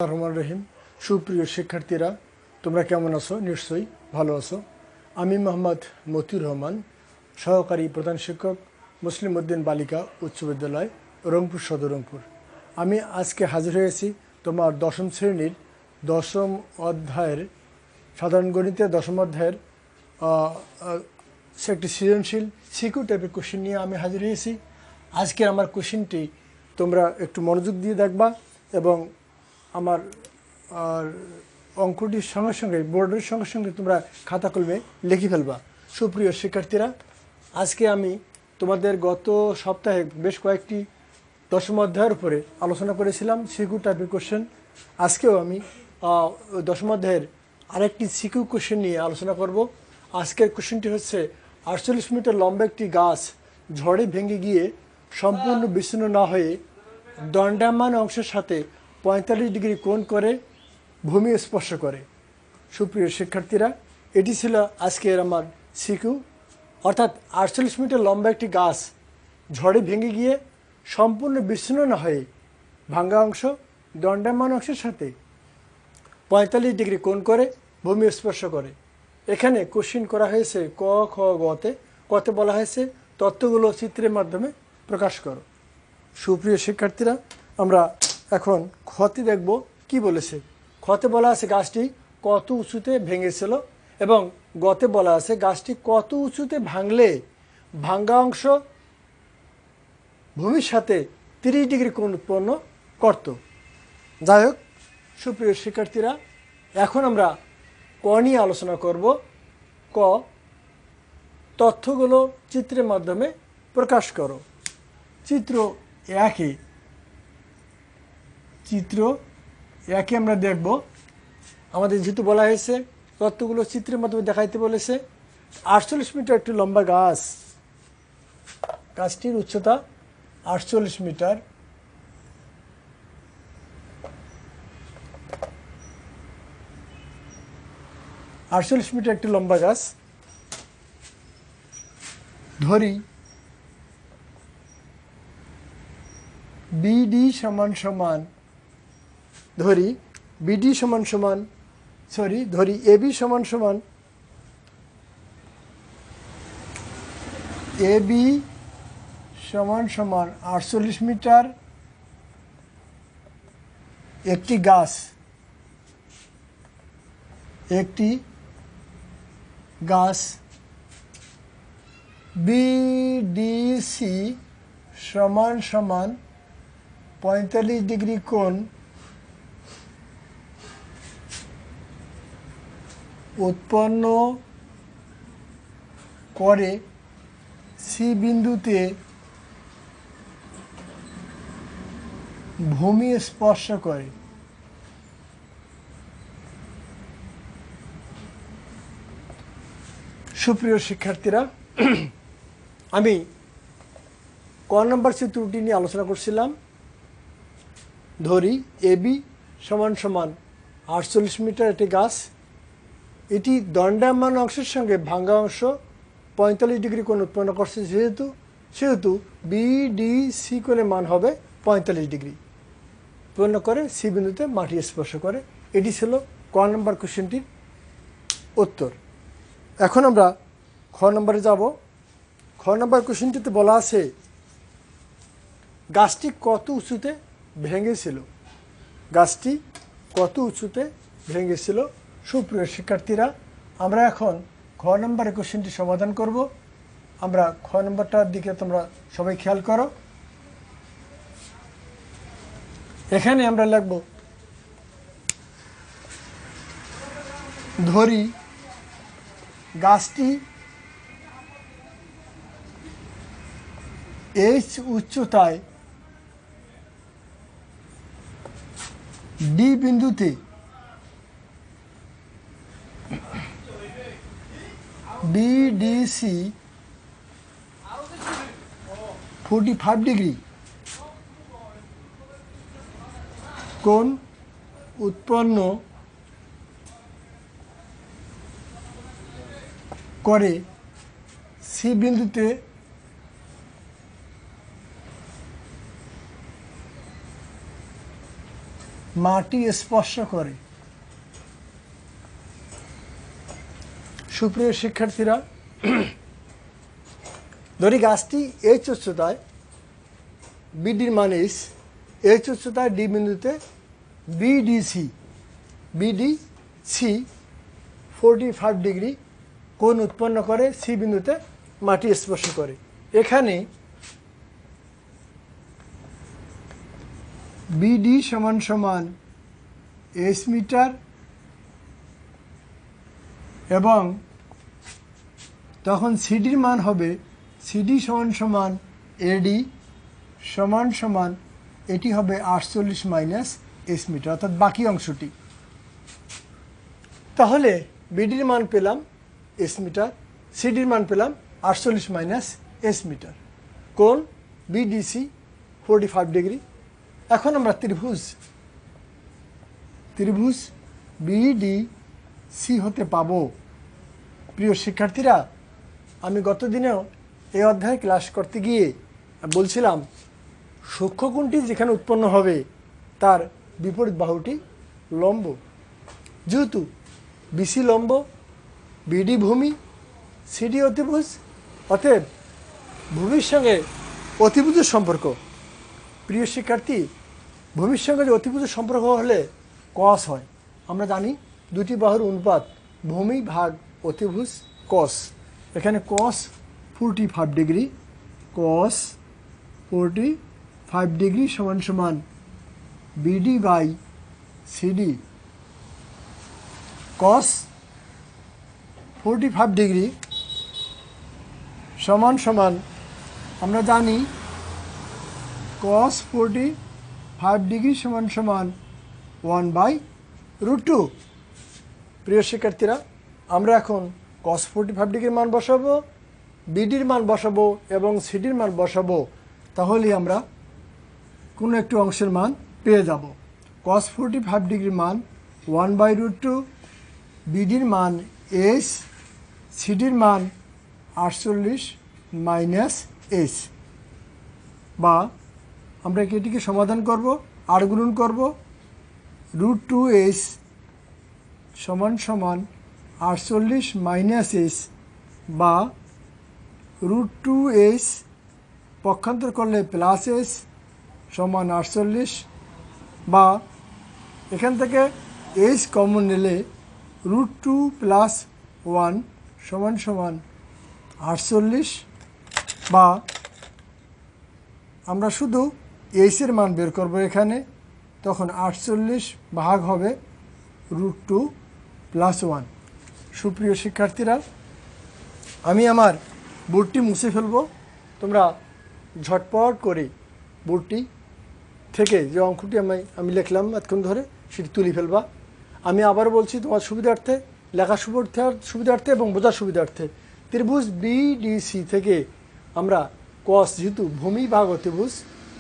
রহমান রহিম। সুপ্রিয় শিক্ষার্থীরা, তোমরা কেমন আছো? নিশ্চয়ই ভালো আছো। আমি মোহাম্মদ মতিউর রহমান, সহকারী প্রধান শিক্ষক, মুসলিম উদ্দিন বালিকা উচ্চ বিদ্যালয়, রংপুর সদর রংপুর। আমি আজকে হাজির হয়েছি তোমার দশম শ্রেণীর দশম অধ্যায়ের সাধারণ গণিতের দশম অধ্যায়ের একটি সৃজনশীল সিকিউ টাইপের কোশ্চেন নিয়ে আমি হাজির হয়েছি। আজকে আমার কোশ্চেনটি তোমরা একটু মনোযোগ দিয়ে দেখবা এবং আমার অঙ্কটির সঙ্গে সঙ্গে বোর্ডের সঙ্গে সঙ্গে তোমরা খাতা কলমে লিখে ফেলবা। সুপ্রিয় শিক্ষার্থীরা, আজকে আমি তোমাদের গত সপ্তাহে বেশ কয়েকটি দশম অধ্যায়ের উপরে আলোচনা করেছিলাম সিকিউ টাইপের কোশ্চেন। আজকেও আমি দশম অধ্যায়ের আরেকটি সিকিউ কোশ্চেন নিয়ে আলোচনা করব। আজকের কোশ্চেনটি হচ্ছে 48 মিটার লম্বা একটি গাছ ঝড়ে ভেঙে গিয়ে সম্পূর্ণ বিচ্ছিন্ন না হয়ে দণ্ডায়মান অংশের সাথে 45 ডিগ্রি কোণ করে ভূমি স্পর্শ করে। সুপ্রিয় শিক্ষার্থীরা, এটি ছিল আজকের আমার সিকিউ। অর্থাৎ 48 মিটার লম্বা একটি গাছ ঝড়ে ভেঙে গিয়ে সম্পূর্ণ বিচ্ছিন্ন না হয়ে ভাঙ্গা অংশ দণ্ডায়মান অংশের সাথে 45 ডিগ্রি কোণ করে ভূমি স্পর্শ করে। এখানে কোশ্চিন করা হয়েছে ক, খ, গতে। কতে বলা হয়েছে তথ্যগুলো চিত্রের মাধ্যমে প্রকাশ করো। সুপ্রিয় শিক্ষার্থীরা, আমরা এখন খতে দেখব কি বলেছে। খতে বলা আছে গাছটি কত উঁচুতে ভেঙেছিল এবং গতে বলা আছে গাছটি কত উঁচুতে ভাঙলে ভাঙ্গা অংশ ভূমির সাথে 30 ডিগ্রি কোণ উৎপন্ন করত। যাই হোক, সুপ্রিয় শিক্ষার্থীরা, এখন আমরা ক নিয়ে আলোচনা করব। ক, তথ্যগুলো চিত্রের মাধ্যমে প্রকাশ করো। চিত্র একে আমরা দেখব। আমাদের যেহেতু বলা হয়েছে তথ্যগুলো চিত্রের মাধ্যমে দেখাইতে বলেছে। 48 মিটার একটি লম্বা গাছ, গাছটির উচ্চতা 48 মিটার। একটি লম্বা গাছ। ধরি বিডি সমান সমান এবি সমান সমান 48 মিটার একটি গাছ বিডিসি সমান সমান 45 ডিগ্রি কোণ উৎপন্ন করে সি বিন্দুতে ভূমি স্পর্শ করে। সুপ্রিয় শিক্ষার্থীরা, আমি ক নম্বর চিত্রটি নিয়ে আলোচনা করছিলাম। ধরি এবি সমান সমান 48 মিটার একটি গাছ, এটি দণ্ডায়মান অংশের সঙ্গে ভাঙ্গা অংশ 45 ডিগ্রি কোণ উৎপন্ন করছে। সেহেতু বিডিসি কোণের মান হবে 45 ডিগ্রি উৎপন্ন করে সি বিন্দুতে মাটি স্পর্শ করে। এটি ছিল ক নম্বর কোশ্চেনটির উত্তর। এখন আমরা খ নম্বরে যাব। খ নম্বর কোশ্চেনটিতে বলা আছে গাছটি কত উঁচুতে ভেঙেছিল। সুপ্রিয় শিক্ষার্থীরা, আমরা এখন খ নম্বরের কোশ্চেনটি সমাধান করব। আমরা খ নম্বরটার দিকে তোমরা সবাই খেয়াল করো। এখানে আমরা লিখব ধরি গাছটি এইচ উচ্চতায় ডি বিন্দুতে বিডিসি 45 ডিগ্রি কোণ উৎপন্ন করে সি বিন্দুতে মাটি স্পর্শ করে। সুপ্রিয় শিক্ষার্থীরা, ধরি গাছটি এইচ উচ্চতায়, বিডির মান এইচ উচ্চতায় ডি বিন্দুতে বিডিসি 45 ডিগ্রি কোণ উৎপন্ন করে সি বিন্দুতে মাটি স্পর্শ করে। এখানে বিডি সমান সমান এস মিটার এবং তখন সিডির মান হবে সিডি সমান সমান এডি সমান সমান এটি হবে 48 মাইনাস এস মিটার, অর্থাৎ বাকি অংশটি। তাহলে বিডির মান পেলাম এস মিটার, সিডির মান পেলাম 48 মাইনাস এস মিটার, কোণ বিডিসি 45 ডিগ্রি। এখন আমরা ত্রিভুজ বিডিসি হতে পাবো। প্রিয় শিক্ষার্থীরা, আমি গত দিনেও এই অধ্যায়ে ক্লাস করতে গিয়ে বলছিলাম সূক্ষ্মকোণটি যেখানে উৎপন্ন হবে তার বিপরীত বাহুটি লম্ব। যেহেতু বিসি লম্ব, বিডি ভূমি, সিডি অতিভুজ, অতএব ভূমির সঙ্গে অতিভুজের সম্পর্ক। প্রিয় শিক্ষার্থী, ভূমির সঙ্গে যে অতিভুজের সম্পর্ক হলে কস হয়। আমরা জানি দুটি বাহুর অনুপাত ভূমি ভাগ অতিভুজ কস। এখানে কস 45 ডিগ্রি, কস 45 ডিগ্রি সমান সমান BD by CD. Cos 45 degree সমান সমান আমরা জানি কস 45 ডিগ্রি সমান সমান 1/√2। প্রিয় শিক্ষার্থীরা, আমরা এখন কস 45 ডিগ্রির মান বসাবো, বিডির মান বসাবো এবং সিডির মান বসাবো। তাহলে আমরা কোনো একটি অংশের মান পেয়ে যাব। কস 45 ডিগ্রির মান 1/√2, বিডির মান এস, সিডির মান 48 মাইনাস এস। বা আমরা এটিকে সমাধান করব, আর গুণন করব, √2s সমান সমান 48 মাইনাস এস বা √2s পক্ষান্তর করলে প্লাস এস সমান 48, বা এখান থেকে এস কমন নিলে √2 প্লাস 1 সমান সমান 48, বা আমরা শুধু এইসের মান বের করব এখানে, তখন 48 ভাগ হবে √2 প্লাস 1। সুপ্রিয় শিক্ষার্থীরা, আমি আমার বোর্ডটি মুছে ফেলব। তোমরা ঝটপট করে বোর্ডটি থেকে যে অঙ্কটি আমি লিখলাম এতক্ষণ ধরে সেটি তুলে ফেলবা। আমি আবার বলছি তোমার সুবিধার্থে, লেখা সুবিধার্থে এবং বোঝার সুবিধার্থে, ত্রিভুজ বিডিসি থেকে আমরা কস, যেহেতু ভূমি ভাগ অতিভুজ,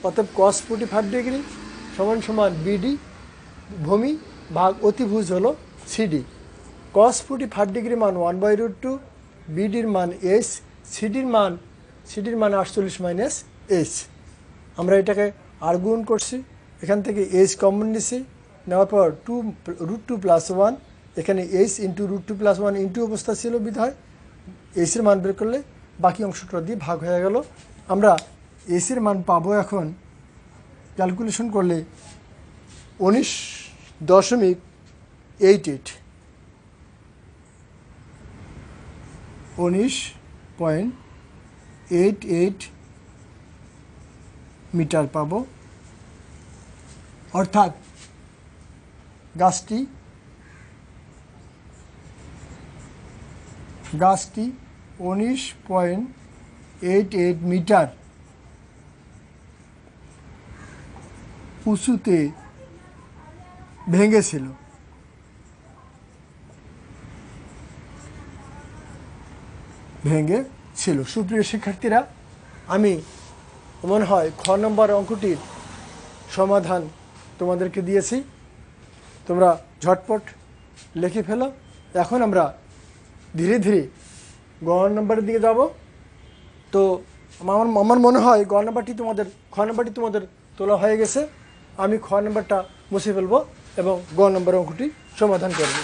অতএব কস 45 ডিগ্রি সমান সমান বিডি ভূমি ভাগ অতিভুজ হলো সিডি। কস 45 ডিগ্রি মান 1/√2, বিডির মান এস, সিডির মান 48 মাইনাস এস। আমরা এটাকে আর গুণ করছি, এখান থেকে এস কমন নিছি, নেওয়ার পর √2 প্লাস 1, এখানে এস ইন্টু √2 প্লাস 1 ইন্টু অবস্থা ছিল বিধায় এসের মান বের করলে বাকি অংশটা দিয়ে ভাগ হয়ে গেল। আমরা এসের মান পাবো এখন ক্যালকুলেশন করলে 19.88 19.88 মিটার পাবো। অর্থাৎ গাছটি 19.88 মিটার উঁচুতে ভেঙেছিল। সুপ্রিয় শিক্ষার্থীরা, আমি মনে হয় খ নম্বর অঙ্কটির সমাধান তোমাদেরকে দিয়েছি, তোমরা ঝটপট লিখে ফেলো। এখন আমরা ধীরে ধীরে গ নম্বরের দিকে যাব। তো আমার মনে হয় খ নম্বরটি তোমাদের তোলা হয়ে গেছে। আমি খ নম্বরটা মুছে ফেলব এবং গ নম্বর অঙ্কটি সমাধান করব।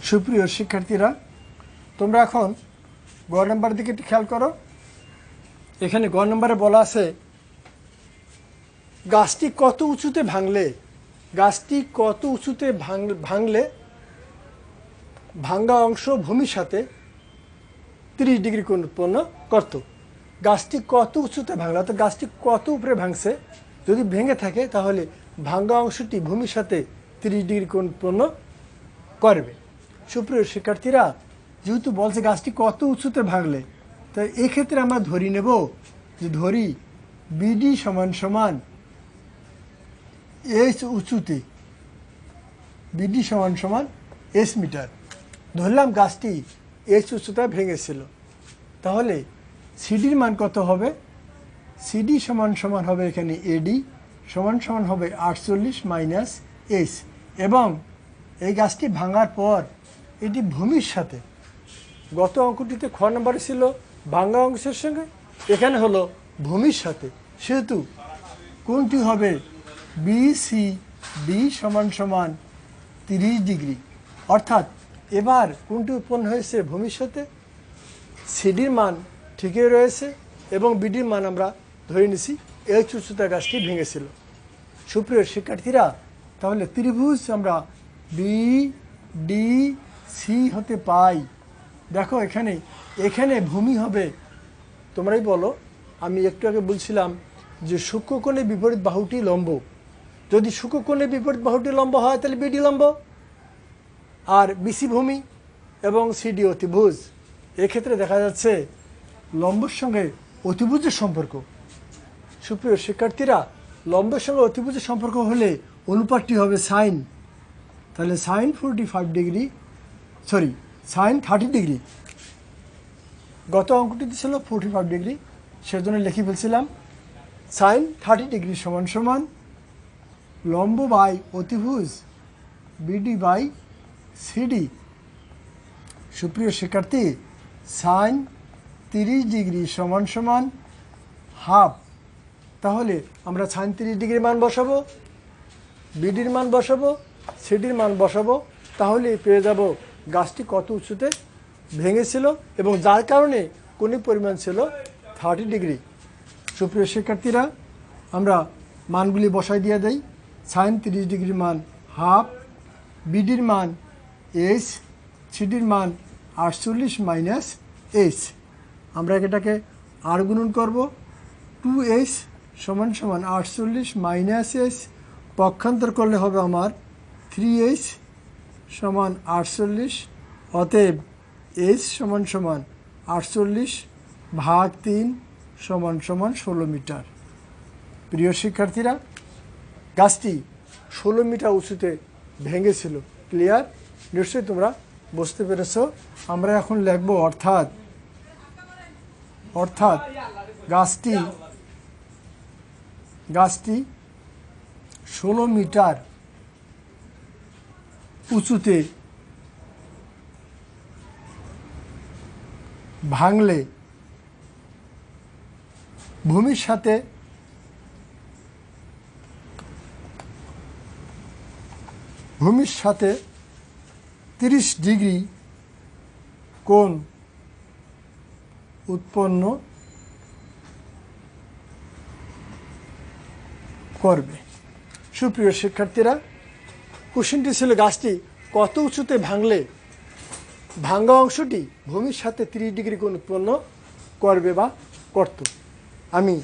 সুপ্রিয় শিক্ষার্থীরা, তোমরা এখন গ নম্বর দিকে একটু খেয়াল করো। এখানে গ নম্বরে বলা আছে গাছটি কত উঁচুতে ভাঙলে ভাঙলে ভাঙ্গা অংশ ভূমির সাথে 30 ডিগ্রি কোণ উৎপন্ন করত। গাছটি কত উঁচুতে ভাঙলে, অর্থাৎ গাছটি কত উপরে ভাঙছে, যদি ভেঙে থাকে তাহলে ভাঙ্গা অংশটি ভূমির সাথে 30 ডিগ্রি কোণ উৎপন্ন করবে। সুপ্রিয় শিক্ষার্থীরা, যেহেতু বলছে গাছটি কত উঁচুতে ভাঙলে, তাই এক্ষেত্রে আমরা ধরি নেব যে ধরি বিডি সমান সমান এস উঁচুতে, বিডি সমান সমান এস মিটার। ধরলাম গাছটি এস উচ্চতায় ভেঙেছিল, তাহলে সিডির মান কত হবে? সিডি সমান সমান হবে এখানে এডি সমান সমান হবে 48 মাইনাস এস, এবং এই গাছটি ভাঙার পর এটি ভূমির সাথে, গত অঙ্কটিতে খ নম্বরে ছিল ভাঙা অংশের সঙ্গে, এখানে হলো ভূমির সাথে, সেহেতু কোনটি হবে বিসি ডি সমান সমান 30 ডিগ্রি। অর্থাৎ এবার কোনটি উৎপন্ন হয়েছে ভূমির সাথে? সিডির মান ঠিকই রয়েছে এবং বিডির মান আমরা ধরে নিছি এইচ উচ্চতা গাছটি ভেঙেছিল। সুপ্রিয় শিক্ষার্থীরা, তাহলে ত্রিভুজ আমরা বি ডি সি হতে পাই। দেখো এখানে ভূমি হবে, তোমরাই বলো। আমি একটু আগে বলছিলাম যে সূক্ষ্মকোণে বিপরীত বাহুটি লম্ব। যদি সূক্ষ্মকোণে বিপরীত বাহুটি লম্ব হয় তাহলে বিডি লম্ব, আর বিসি ভূমি এবং সিডি অতিভুজ। এক্ষেত্রে দেখা যাচ্ছে লম্বের সঙ্গে অতিভুজের সম্পর্ক। সুপ্রিয় শিক্ষার্থীরা, লম্বের সঙ্গে অতিভুজের সম্পর্ক হলে অনুপাতটি হবে সাইন। তাহলে sine 45 degree, sorry sine 30 degree. গত অঙ্কটিতে ছিল 45 ডিগ্রি, সেজন্য লিখে ফেলছিলাম সাইন 30 ডিগ্রি সমান সমান লম্ব বাই অতিভুজ বিডি বাই সিডি। সুপ্রিয় শিক্ষার্থী, সাইন 30 ডিগ্রি সমান সমান হাফ। তাহলে আমরা সাইন 30 ডিগ্রির মান বসাবো, বিডির মান বসাবো, সিডির মান বসাবো, তাহলে পেয়ে যাব গাছটি কত উঁচুতে ভেঙেছিল এবং যার কারণে কোণের পরিমাণ ছিল 30 ডিগ্রি। সুপ্রিয় শিক্ষার্থীরা, আমরা মানগুলি বসাই দিয়ে দেই। সাইন 30 ডিগ্রির মান হাফ, বিডির মান এস, সিডির মান 48 মাইনাস এস। আমরা এটাকে আর গুণন করব, 2s সমান সমান 48 মাইনাস এস, পক্ষান্তর করলে হবে আমার 3s সমান 48, অতএব এস সমান সমান 48 ভাগ 3 সমান সমান 16 মিটার। প্রিয় শিক্ষার্থীরা, গাছটি 16 মিটার উঁচুতে ভেঙেছিল। ক্লিয়ার? নিশ্চয়ই তোমরা বুঝতে পেরেছ। আমরা এখন লিখব অর্থাৎ গাছটি 16 মিটার উঁচুতে ভাঙলে ভূমির সাথে 30 ডিগ্রি কোণ উৎপন্ন করবে। সুপ্রিয় শিক্ষার্থীরা, কোশ্চেনটি ছিল গাছটি কত উঁচুতে ভাঙলে ভাঙ্গা অংশটি ভূমির সাথে 30 ডিগ্রি কোণ উৎপন্ন করবে বা করত। আমি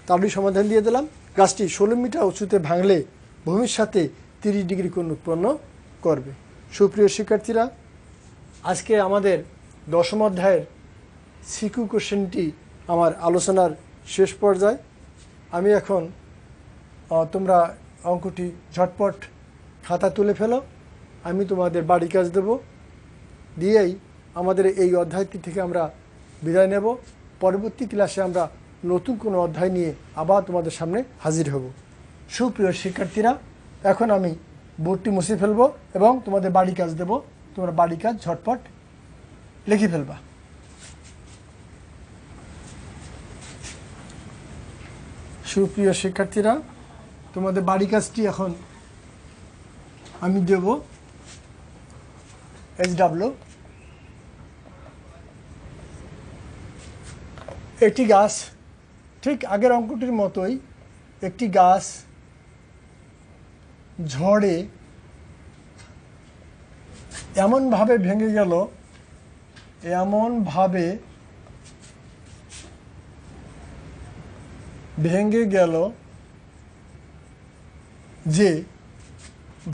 তারই সমাধান দিয়ে দিলাম। গাছটি 16 মিটার উঁচুতে ভাঙলে ভূমির সাথে 30 ডিগ্রি কোণ উৎপন্ন করবে। সুপ্রিয় শিক্ষার্থীরা, আজকে আমাদের 10ম অধ্যায়ের সিকিউ কোশ্চেনটি আমার আলোচনার শেষ পর্যায়ে। আমি এখন তোমরা অঙ্কটি ঝটপট খাতা তুলে ফেলো, আমি তোমাদের বাড়ি কাজ দেব, দিয়েই আমাদের এই অধ্যায়টি থেকে আমরা বিদায় নেব। পরবর্তী ক্লাসে আমরা নতুন কোনো অধ্যায় নিয়ে আবার তোমাদের সামনে হাজির হব। সুপ্রিয় শিক্ষার্থীরা, এখন আমি বোর্ডটি মুছে ফেলবো এবং তোমাদের বাড়ি কাজ দেব। তোমরা বাড়ি কাজ ঝটপট লিখে ফেলবা। সুপ্রিয় শিক্ষার্থীরা, তোমাদের বাড়ি কাজটি এখন আমি দেব। SW, একটি গাছ, ঠিক আগের অঙ্কটির মতোই একটি গাছ ঝড়ে এমনভাবে ভেঙে গেল যে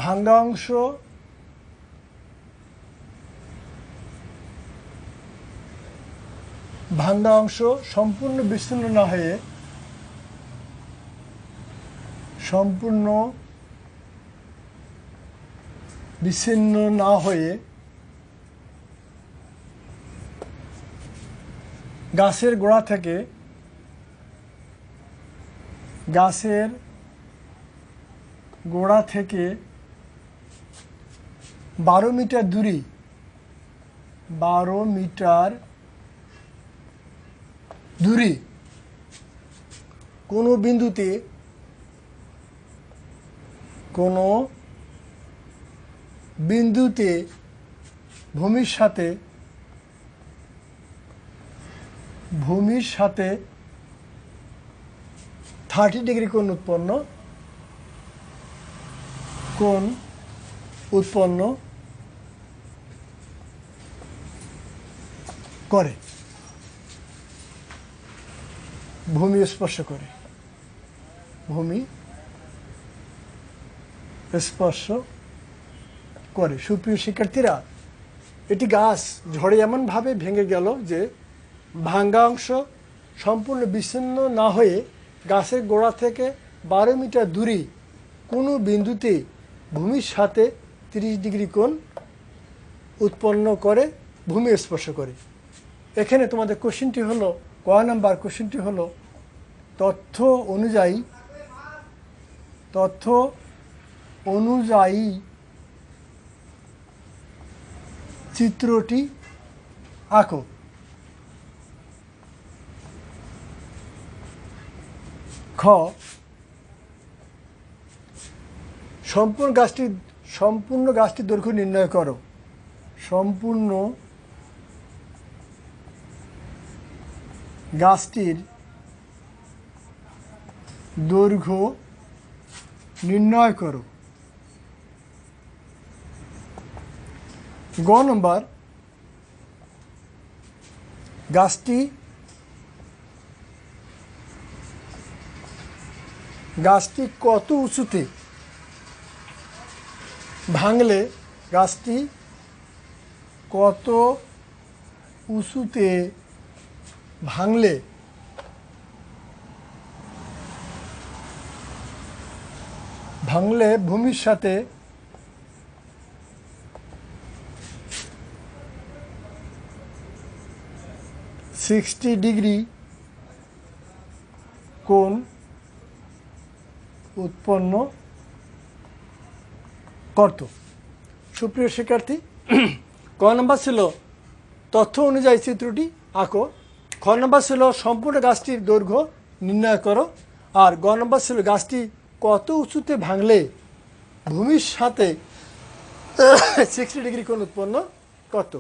ভাঙা অংশ সম্পূর্ণ বিচ্ছিন্ন না হয়ে গাছের গোড়া থেকে 12 মিটার দূরে কোনো বিন্দুতে ভূমির সাথে 30 ডিগ্রি কোণ উৎপন্ন করে, ভূমি স্পর্শ করে। সুপ্রিয় শিক্ষার্থীরা, এটি গাছ ঝড়ে এমনভাবে ভেঙে গেল যে ভাঙ্গা অংশ সম্পূর্ণ বিচ্ছিন্ন না হয়ে গাছের গোড়া থেকে 12 মিটার দূরে কোনো বিন্দুতে ভূমির সাথে 30 ডিগ্রি কোণ উৎপন্ন করে, ভূমি স্পর্শ করে। এখানে তোমাদের কোশ্চেনটি হলো, ক নাম্বার কোশ্চেনটি হলো, তথ্য অনুযায়ী চিত্রটি আঁকো। খ, সম্পূর্ণ গাছটির দৈর্ঘ্য নির্ণয় করো। সম্পূর্ণ গাছটির দৈর্ঘ্য নির্ণয় করো। গ নম্বর, গাছটি কত উঁচুতে ভাঙলে ভূমির সাথে 60 ডিগ্রি কোণ উৎপন্ন করত। সুপ্রিয় শিক্ষার্থী, ক নম্বর ছিল তথ্য অনুযায়ী চিত্রটি আঁকো। খ নম্বর ছিল সম্পূর্ণ গাছটির দৈর্ঘ্য নির্ণয় করো। আর গ নম্বর ছিল গাছটি কত উঁচুতে ভাঙলে ভূমির সাথে 60 ডিগ্রি কোণ উৎপন্ন করত।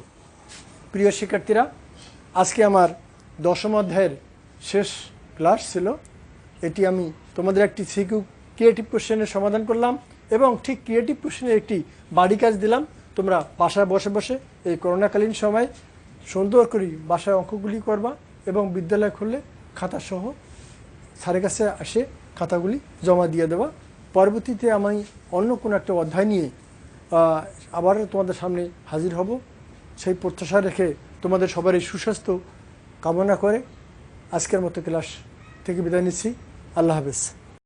প্রিয় শিক্ষার্থীরা, আজকে আমার 10ম অধ্যায়ের শেষ ক্লাস ছিল। এটি আমি তোমাদের একটি সিকিউ ক্রিয়েটিভ কোশ্চেনের সমাধান করলাম এবং ঠিক ক্রিয়েটিভ কোশ্চেনের একটি বাড়ি কাজ দিলাম। তোমরা বাসায় বসে বসে এই করোনাকালীন সময় সুন্দর করে বাসায় অঙ্কগুলি করবা এবং বিদ্যালয় খুললে খাতাসহ স্যারের কাছে আসে খাতাগুলি জমা দিয়ে দেওয়া। পরবর্তীতে আমি অন্য কোনো একটা অধ্যায় নিয়ে আবার তোমাদের সামনে হাজির হব, সেই প্রত্যাশা রেখে তোমাদের সবারই সুস্বাস্থ্য কামনা করে আজকের মতো ক্লাস থেকে বিদায় নিচ্ছি। আল্লাহ হাফেজ।